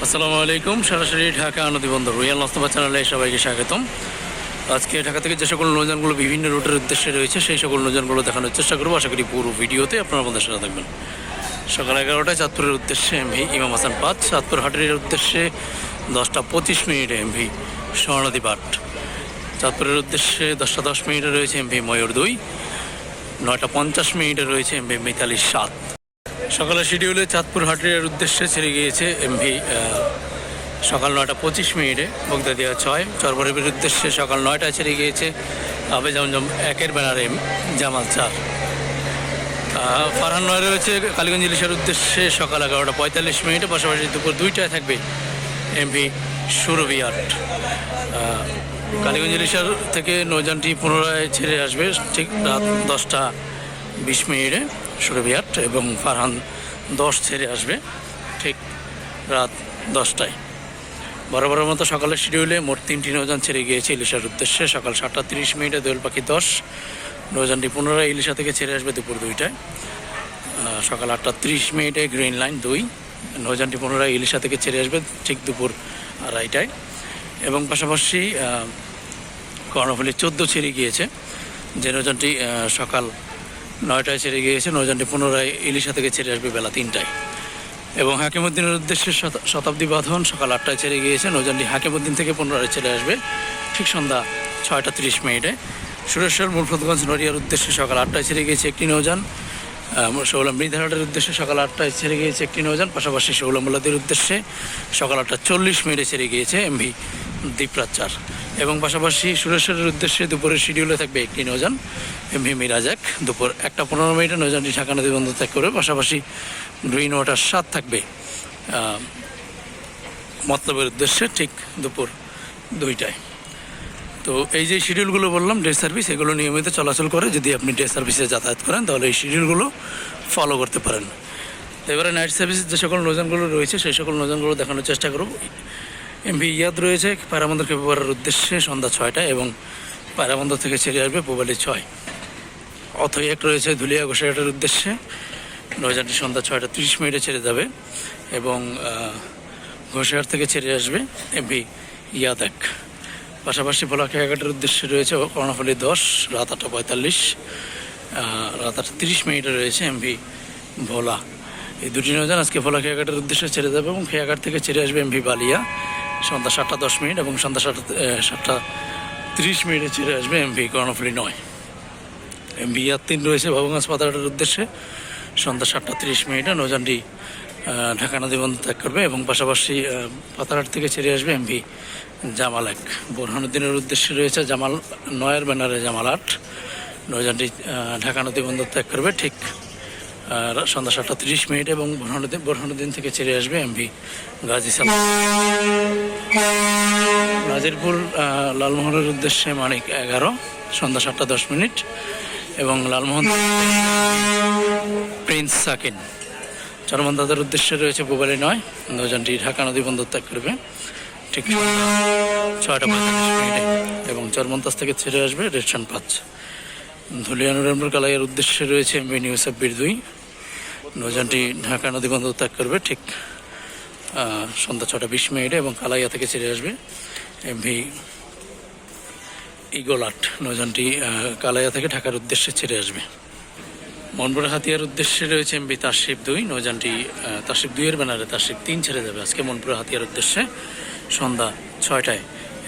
আসসালামু আলাইকুম। সরাসরি ঢাকা নদীবন্দর রয়্যাল নস্তফা চ্যানেলে সবাইকে স্বাগতম। আজকে ঢাকা থেকে যে সকল নৌযানগুলো বিভিন্ন রুটের উদ্দেশ্যে রয়েছে সেই সকল নৌযানগুলো দেখানোর চেষ্টা করবো। আশা করি পুরো ভিডিওতে আপনারা আমাদের সাথে থাকবেন। সকাল 11টায় চাঁদপুরের উদ্দেশ্যে এমভি ইমাম হাসান 5, চাঁদপুর হাটের উদ্দেশ্যে 10:25 এমভি স্বর্ণদ্বীপ 8, চাঁদপুরের উদ্দেশ্যে 10:10 রয়েছে এমভি ময়ূর 2, 9:50 রয়েছে এমভি মিতালি 7। সকালের শিডিউলে চাঁদপুর হাটের উদ্দেশ্যে ছেড়ে গিয়েছে এমভি সকাল 9:25 বগদাদিয়া 6, চরবরের উদ্দেশ্যে সকাল 9টায় ছেড়ে গিয়েছে আবে জমজম 1-এর ব্যানারে জামাল 4। ফারহান 9 রয়েছে কালীগঞ্জ ইলিশার উদ্দেশ্যে সকাল 11:45, পাশাপাশি দুপুর 2টায় থাকবে এমভি সুরভি 8। কালীগঞ্জ ইলিশার থেকে নৌযানটি পুনরায় ছেড়ে আসবে ঠিক রাত 10:20 সুরভি 8, এবং ফারহান 10 ছেড়ে আসবে ঠিক রাত 10টায়। বরাবরের মতো সকালের শিডিউলে মোট 3টি নৌযান ছেড়ে গিয়েছে ইলিশার উদ্দেশ্যে সকাল 7:30 দোয়েল পাখি 10, নৌযানটি পুনরায় ইলিশা থেকে ছেড়ে আসবে দুপুর 2টায়। সকাল 8:30 গ্রিন লাইন 2, নৌযানটি পুনরায় ইলিশা থেকে ছেড়ে আসবে ঠিক দুপুর 2:30টায়। এবং পাশাপাশি কর্ণফুলী 14 ছেড়ে গিয়েছে, যে নৌযানটি সকাল 9টায় ছেড়ে গিয়েছে, নৌযানটি পুনরায় ইলিশা থেকে ছেড়ে আসবে বেলা 3টায়। এবং হাকিমউদ্দিনের উদ্দেশ্যে শতাব্দী বাঁধন সকাল 8টায় ছেড়ে গিয়েছে, নৌযানটি হাকিমউদ্দিন থেকে পুনরায় ছেড়ে আসবে ঠিক সন্ধ্যা 6:30। সুরেশ্বর মুরফতগঞ্জ নড়িয়ার উদ্দেশ্যে সকাল 8টায় ছেড়ে গিয়েছে একটি নৌযান, শৌলাম মৃধাহাটের উদ্দেশ্যে সকাল 8টায় ছেড়ে গিয়েছে একটি নৌযান, পাশাপাশি শৌলামুল্লাদের উদ্দেশ্যে সকাল 8:40 ছেড়ে গিয়েছে এমভি দ্বীপরাজ 4। এবং পাশাপাশি সুরেশ্বরের উদ্দেশ্যে দুপুরের শিডিউলে থাকবে একটি নৌযান এমভি মিরাজ 1, দুপুর 1:15 নৌযানটি ঢাকা নদী বন্দর ত্যাগ করবে। পাশাপাশি গ্রিন ওয়াটার 7 থাকবে মতলবের উদ্দেশ্যে ঠিক দুপুর 2টায়। তো এই যে শিডিউলগুলো বললাম ডে সার্ভিস, এগুলো নিয়মিত চলাচল করে। যদি আপনি ডে সার্ভিসে যাতায়াত করেন তাহলে এই শিডিউলগুলো ফলো করতে পারেন। তো এবারে নাইট সার্ভিসের যে সকল নৌযানগুলো রয়েছে সেই সকল নৌযানগুলো দেখানোর চেষ্টা করব। এমভি ইয়াদ রয়েছে পায়রাবন্দর কেপুপাড়ার উদ্দেশ্যে সন্ধ্যা 6টায়, এবং পায়রাবন্দর থেকে ছেড়ে আসবে পুবালি 6। অথই 1 রয়েছে ধুলিয়া গোসাইহাটের উদ্দেশ্যে, নৌযানটি সন্ধ্যা 6:30 ছেড়ে যাবে, এবং গোসাইহাট থেকে ছেড়ে আসবে এমভি ইয়াদ 1। পাশাপাশি ভোলাখিয়াঘাটের উদ্দেশ্যে রয়েছে কর্ণফুলী 10, রাত 8:45, রাত 8:30 রয়েছে এমভি ভোলা। এই দুটি নৌযান আজকে ভোলাখিয়াঘাটের উদ্দেশ্যে ছেড়ে যাবে, এবং খেয়াঘাট থেকে ছেড়ে আসবে এমভি বালিয়া সন্ধ্যা 7:10, এবং সন্ধ্যা 7:30 ছেড়ে আসবে এমভি কর্ণফুলী 9। এমভি ইয়াদ 3 রয়েছে ভবগঞ্জ পাতাঘাটের উদ্দেশ্যে সন্ধ্যা 7:30, নৌযানটি ঢাকা নদী বন্দর ত্যাগ করবে। এবং পাশাপাশি পাতাঘাট থেকে ছেড়ে আসবে এমভি জামাল 1। বোরহানুদ্দিনের উদ্দেশ্যে রয়েছে জামাল 9-এর ব্যানারে জামাল 8, নৌযানটি ঢাকা নদী বন্দর ত্যাগ করবে ঠিক সন্ধ্যা 7:30, এবং বোরহানুদ্দিন থেকে ছেড়ে আসবে এমভি গাজী সালাম। নাজিরপুর লালমোহনের উদ্দেশ্যে মানিক 11, সন্ধ্যা 7:10, এবং লালমোহন প্রিন্স সাকিন। চরমন্দাদের উদ্দেশ্যে রয়েছে পুবালি 9, নৌযানটি ঢাকা নদী বন্দর ত্যাগ করবে ঠিক 6:45, এবং চরমন্তাজ থেকে ছেড়ে আসবে রেশন 5। ধুলিয়া নুরেমপুর কালাইয়ের উদ্দেশ্যে রয়েছে এমভি নিউ সাব্বির 2, নৌযানটি ঢাকা নদী বন্দর ত্যাগ করবে ঠিক সন্ধ্যা 6:20, এবং কালাইয়া থেকে ছেড়ে আসবে এমভি ইগল 8, নৌযানটি কালাইয়া থেকে ঢাকার উদ্দেশ্যে ছেড়ে আসবে। মনপুরা হাতিয়ার উদ্দেশ্যে রয়েছে এমভি তাশরিফ 2, নৌযানটি তাশরিফ 2-এর ব্যানারে তাশরিফ 3 ছেড়ে যাবে আজকে মনপুরা হাতিয়ার উদ্দেশ্যে সন্ধ্যা 6টায়।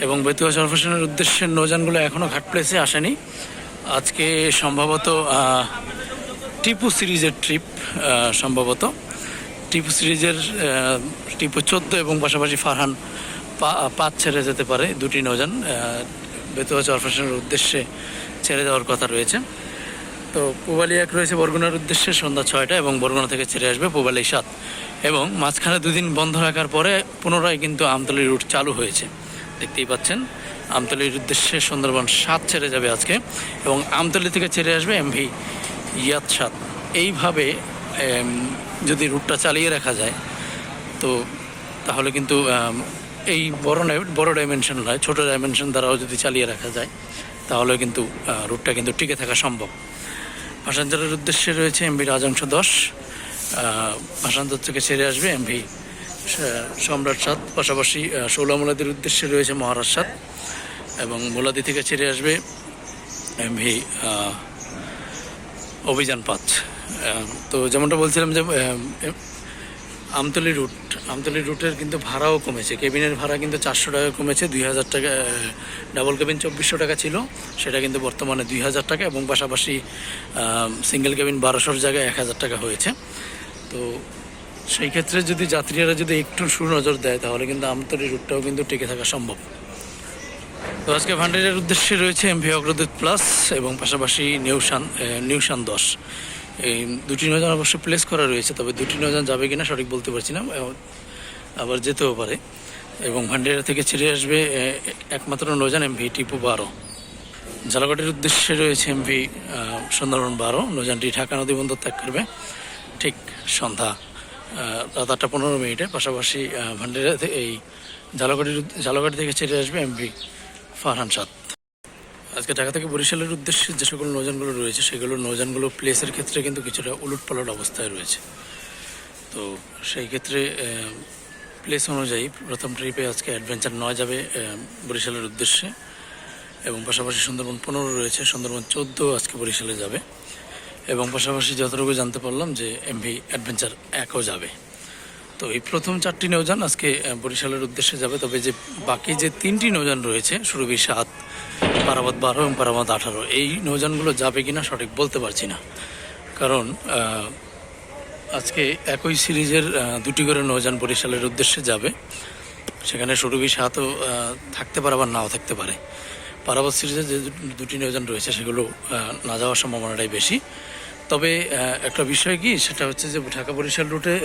এবং বেতুয়া সরফেশনের উদ্দেশ্যে নৌযানগুলো এখনও ঘাট প্লেসে আসেনি। আজকে সম্ভবত টিপু সিরিজের ট্রিপ, সম্ভবত টিপু সিরিজের টিপু 14, এবং পাশাপাশি ফারহান 5 ছেড়ে যেতে পারে। দুটি নৌযান বেতুয়া সরফেশনের উদ্দেশ্যে ছেড়ে যাওয়ার কথা রয়েছে। তো পুবালি 1 রয়েছে বরগুনার উদ্দেশ্যে সন্ধ্যা 6টায়, এবং বরগুনা থেকে ছেড়ে আসবে পুবালি 7। এবং মাঝখানে 2 দিন বন্ধ রাখার পরে পুনরায় কিন্তু আমতলী রুট চালু হয়েছে, দেখতেই পাচ্ছেন। আমতলীর উদ্দেশ্যে সুন্দরবন 7 ছেড়ে যাবে আজকে, এবং আমতলী থেকে ছেড়ে আসবে এমভি ইয়াদ 7। এইভাবে যদি রুটটা চালিয়ে রাখা যায় তো তাহলে কিন্তু এই বড় ডাইমেনশন নয়, ছোটো ডাইমেনশন দ্বারাও যদি চালিয়ে রাখা যায় তাহলে কিন্তু রুটটা কিন্তু টিকে থাকা সম্ভব। ভাষান্তরের উদ্দেশ্যে রয়েছে এমভি রাজংশ 10, ভাষান্তর থেকে ছেড়ে আসবে এমভি সম্রাট 7, পাশাপাশি 16 মোলাদির উদ্দেশ্যে রয়েছে মহারাজ 7 এবং মোলাদি থেকে ছেড়ে আসবে এমভি অভিযান 5। তো যেমনটা বলছিলাম যে আমতলী রুটের কিন্তু ভাড়াও কমেছে, কেবিনের ভাড়া কিন্তু 400 টাকা কমেছে, 2000 টাকা। ডাবল কেবিন 2400 টাকা ছিল, সেটা কিন্তু বর্তমানে 2000 টাকা, এবং পাশাপাশি সিঙ্গেল কেবিন 1200 জায়গায় 1000 টাকা হয়েছে। তো সেই ক্ষেত্রে যদি যাত্রীরা যদি একটু সুনজর দেয় তাহলে কিন্তু আমতলী রুটটাও কিন্তু টিকে থাকা সম্ভব। তো আজকে ভান্ডারের উদ্দেশ্যে রয়েছে এমভি অগ্রদূত প্লাস এবং পাশাপাশি নিউশান 10। এই দুটি নৌযান অবশ্যই প্লেস করা রয়েছে, তবে দুটি নৌযান যাবে কিনা সঠিক বলতে পারছি না, আবার যেতেও পারে। এবং ভান্ডারিয়া থেকে ছেড়ে আসবে একমাত্র নৌযান এমভি টিপু 12। ঝালকাঠির উদ্দেশ্যে রয়েছে এমভি সুন্দরবন 12। নৌযানটি ঢাকা নদী বন্দর ত্যাগ করবে ঠিক সন্ধ্যা রাত 8:15। পাশাপাশি ভান্ডারিয়া এই ঝালকাঠি থেকে ছেড়ে আসবে এমভি ফারহান 7। আজকে ঢাকা থেকে বরিশালের উদ্দেশ্যে যে সকল নৌযানগুলো রয়েছে সেগুলো নৌযানগুলো প্লেসের ক্ষেত্রে কিন্তু কিছুটা উলটপালট অবস্থায় রয়েছে। তো সেই ক্ষেত্রে প্লেস অনুযায়ী প্রথম ট্রিপে আজকে অ্যাডভেঞ্চার 9 যাবে বরিশালের উদ্দেশ্যে, এবং পাশাপাশি সুন্দরবন 15 রয়েছে, সুন্দরবন 14 আজকে বরিশালে যাবে, এবং পাশাপাশি যতটুকু জানতে পারলাম যে এমভি অ্যাডভেঞ্চার 1ও যাবে। তো এই প্রথম 4টি নৌযান আজকে বরিশালের উদ্দেশ্যে যাবে। তবে যে বাকি যে 3টি নৌযান রয়েছে সুরভি 7, পারাবত 12 এবং পারাবত 18, এই নৌযানগুলো যাবে কিনা সঠিক বলতে পারছি না, কারণ আজকে একই সিরিজের 2টি করে নৌযান বরিশালের উদ্দেশ্যে যাবে। সেখানে সুরভি 7ও থাকতে পারে আবার নাও থাকতে পারে। পারাবত সিরিজের যে 2টি নৌযান রয়েছে সেগুলো না যাওয়ার সম্ভাবনাটাই বেশি। তবে একটা বিষয় কি, সেটা হচ্ছে যে ঢাকা বরিশাল রুটে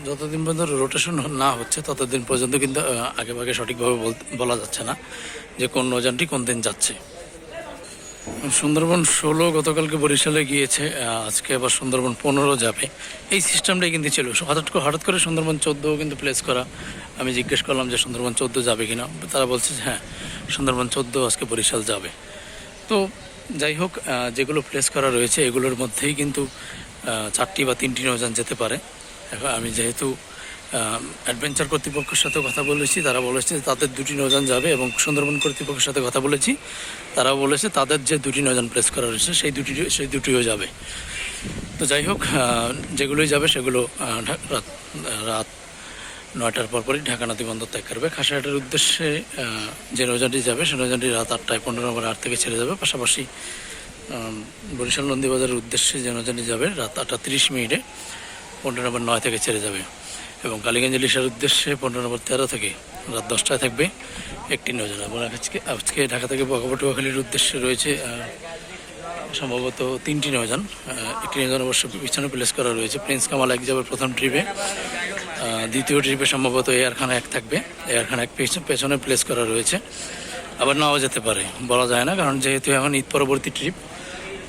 যতদিন পর্যন্ত রোটেশন না হচ্ছে ততদিন পর্যন্ত কিন্তু আগেভাগে সঠিকভাবে বলা যাচ্ছে না যে কোন নৌযানটি কোন দিন যাচ্ছে। সুন্দরবন 16 গতকালকে বরিশালে গিয়েছে, আজকে আবার সুন্দরবন 15 যাবে। এই সিস্টেমটাই কিন্তু ছিল। হঠাৎ করে সুন্দরবন 14 কিন্তু প্লেস করা। আমি জিজ্ঞেস করলাম যে সুন্দরবন 14 যাবে কিনা, তারা বলছে যে হ্যাঁ সুন্দরবন 14 আজকে বরিশাল যাবে। তো যাই হোক, যেগুলো প্লেস করা রয়েছে এগুলোর মধ্যেই কিন্তু 4টি বা 3টি নৌযান যেতে পারে। এখন আমি যেহেতু অ্যাডভেঞ্চার কর্তৃপক্ষের সাথে কথা বলেছি, তারা বলেছে তাদের 2টি নৌযান যাবে, এবং সুন্দরবন কর্তৃপক্ষের সাথে কথা বলেছি, তারাও বলেছে তাদের যে 2টি নৌযান প্লেস করা রয়েছে সেই দুটিও যাবে। তো যাই হোক, যেগুলোই যাবে সেগুলো রাত 9টার পরপরই ঢাকা নদী বন্দর ত্যাগ করবে। খাসিয়াহাটের উদ্দেশ্যে যে নৌযানটি যাবে সেই নৌযানটি রাত 8টায় 15 নম্বর 8 থেকে ছেড়ে যাবে। পাশাপাশি বরিশাল নন্দীবাজারের উদ্দেশ্যে যে নৌযানটি যাবে রাত 8:30 15 নম্বর 9 থেকে ছেড়ে যাবে। এবং কালীগঞ্জ ইলিশার উদ্দেশ্যে 15 নম্বর 13 থেকে রাত 10টায় থাকবে একটি নৌযান। এবং আজকে ঢাকা থেকে পটুয়াখালীর উদ্দেশ্যে রয়েছে সম্ভবত 3টি নৌযান। একটি নৌযান অবশ্য পিছনে প্লেস করা রয়েছে। প্রিন্স কামাল 1 যাবে প্রথম ট্রিপে, দ্বিতীয় ট্রিপে সম্ভবত এয়ারখান 1 থাকবে। এয়ারখান 1 পেছনে প্লেস করা রয়েছে, আবার নাও যেতে পারে, বলা যায় না, কারণ যেহেতু এখন ঈদ পরবর্তী ট্রিপ।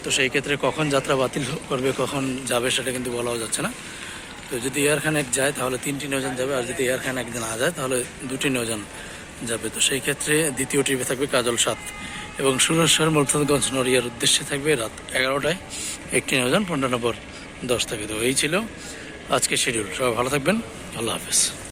তো সেই ক্ষেত্রে কখন যাত্রা বাতিল করবে, কখন যাবে সেটা কিন্তু বলাও যাচ্ছে না। তো যদি এয়ারখান 1 যায় তাহলে 3টি নৌযান যাবে, আর যদি এয়ারখান 1 না যায় তাহলে 2টি নৌযান যাবে। তো সেই ক্ষেত্রে দ্বিতীয় ট্রিপে থাকবে কাজল 7, এবং সুরেশ্বর মুলতানগঞ্জ নড়িয়ার উদ্দেশ্যে থাকবে রাত 11টায় একটি নৌযান 15 নম্বর 10 থেকে। তো এই ছিল আজকে শিডিউল। সবাই ভালো থাকবেন, আল্লাহ হাফেজ।